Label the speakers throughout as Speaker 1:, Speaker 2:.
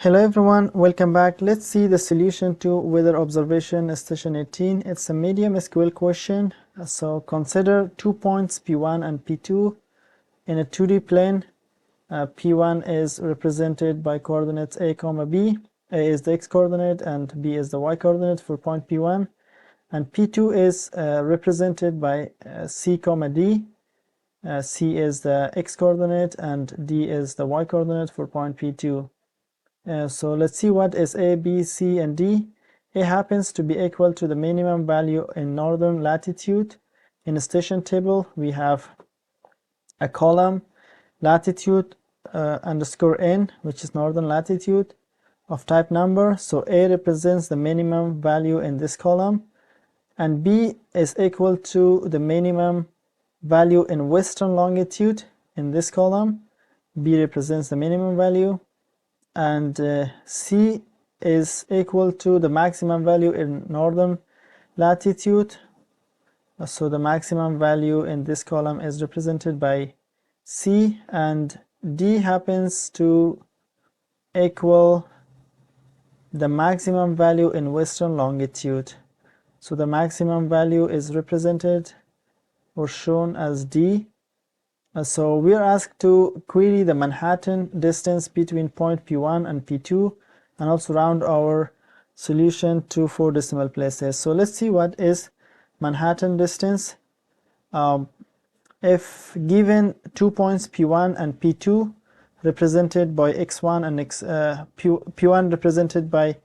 Speaker 1: Hello everyone, welcome back. Let's see the solution to weather observation station 18. It's a medium SQL question. So consider 2 points P1 and P2 in a 2D plane. P1 is represented by coordinates a comma b. A is the x coordinate and b is the y coordinate for point P1, and P2 is represented by c comma d. C is the x coordinate and d is the y coordinate for point P2. So let's see what is A, B, C, and D. A happens to be equal to the minimum value in northern latitude. In the station table, we have a column latitude underscore n, which is northern latitude of type number. So A represents the minimum value in this column, and B is equal to the minimum value in western longitude in this column. B represents the minimum value, and C is equal to the maximum value in northern latitude. So the maximum value in this column is represented by C, and D happens to equal the maximum value in western longitude. So the maximum value is represented or shown as D. So we are asked to query the Manhattan distance between point P1 and P2 and also round our solution to 4 decimal places. So let's see what is Manhattan distance. If given 2 points P1 and P2 represented by x1 and P1 represented by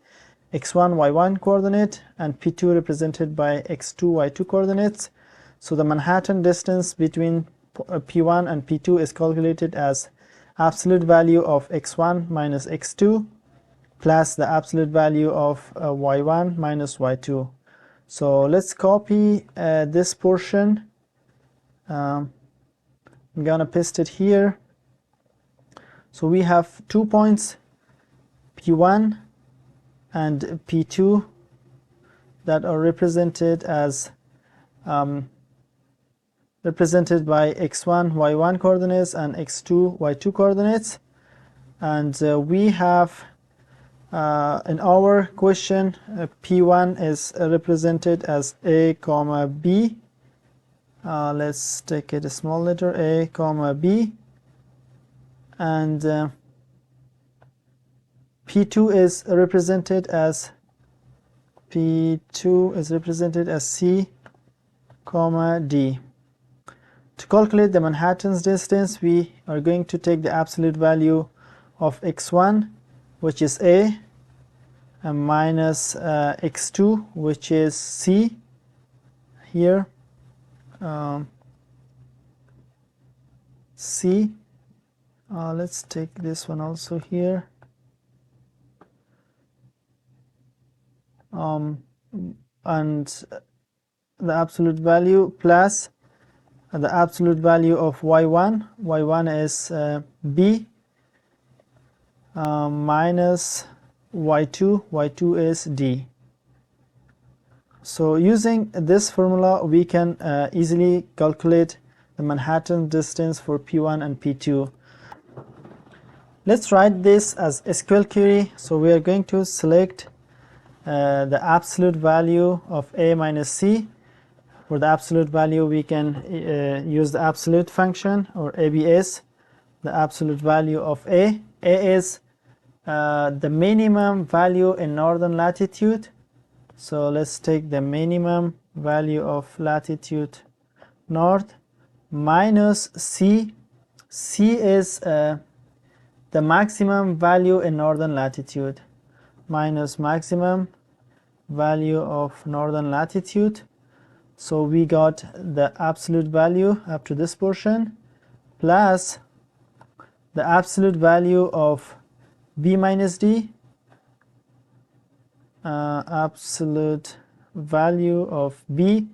Speaker 1: x1, y1 coordinate and P2 represented by x2, y2 coordinates, so the Manhattan distance between P1 and P2 is calculated as absolute value of x1 minus x2 plus the absolute value of y1 minus y2. So let's copy this portion. I'm gonna paste it here. So we have 2 points P1 and P2 that are represented as represented by x1, y1 coordinates and x2, y2 coordinates, and we have in our question P1 is represented as a comma b. Let's take it a small letter, a comma b, and P2 is represented as c comma d. To calculate the Manhattan's distance, we are going to take the absolute value of x1, which is a, and minus x2, which is c here, c. Let's take this one also here, and the absolute value plus the absolute value of y1. Y1 is b, minus y2. Y2 is d. So using this formula, we can easily calculate the Manhattan distance for P1 and P2. Let's write this as SQL query. So we are going to select the absolute value of a minus c. For the absolute value, we can use the absolute function, or ABS, the absolute value of A. A is the minimum value in northern latitude. So let's take the minimum value of latitude north minus C. C is the maximum value in northern latitude minus maximum value of northern latitude. So we got the absolute value up to this portion plus the absolute value of B minus D, absolute value of B.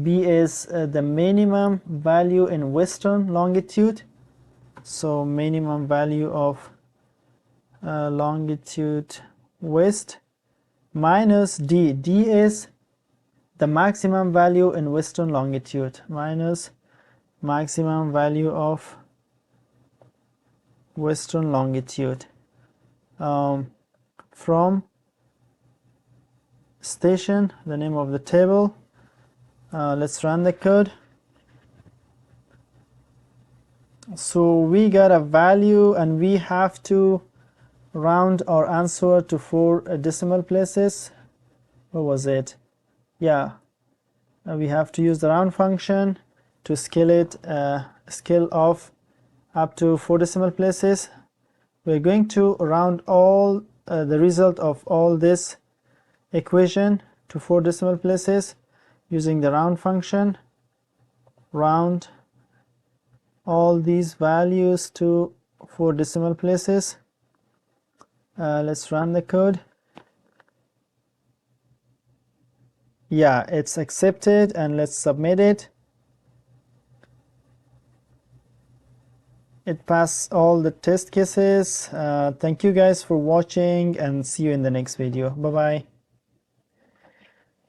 Speaker 1: B is the minimum value in western longitude. So minimum value of longitude west minus D. D is the maximum value in western longitude minus maximum value of western longitude. from station, the name of the table. Let's run the code. So we got a value and we have to round our answer to 4 decimal places. What was it? Yeah, we have to use the round function to scale it, scale off up to 4 decimal places. We're going to round all the result of all this equation to 4 decimal places using the round function. Round all these values to 4 decimal places. Let's run the code. Yeah, it's accepted, and let's submit it. It passed all the test cases. Thank you guys for watching, and see you in the next video. Bye bye.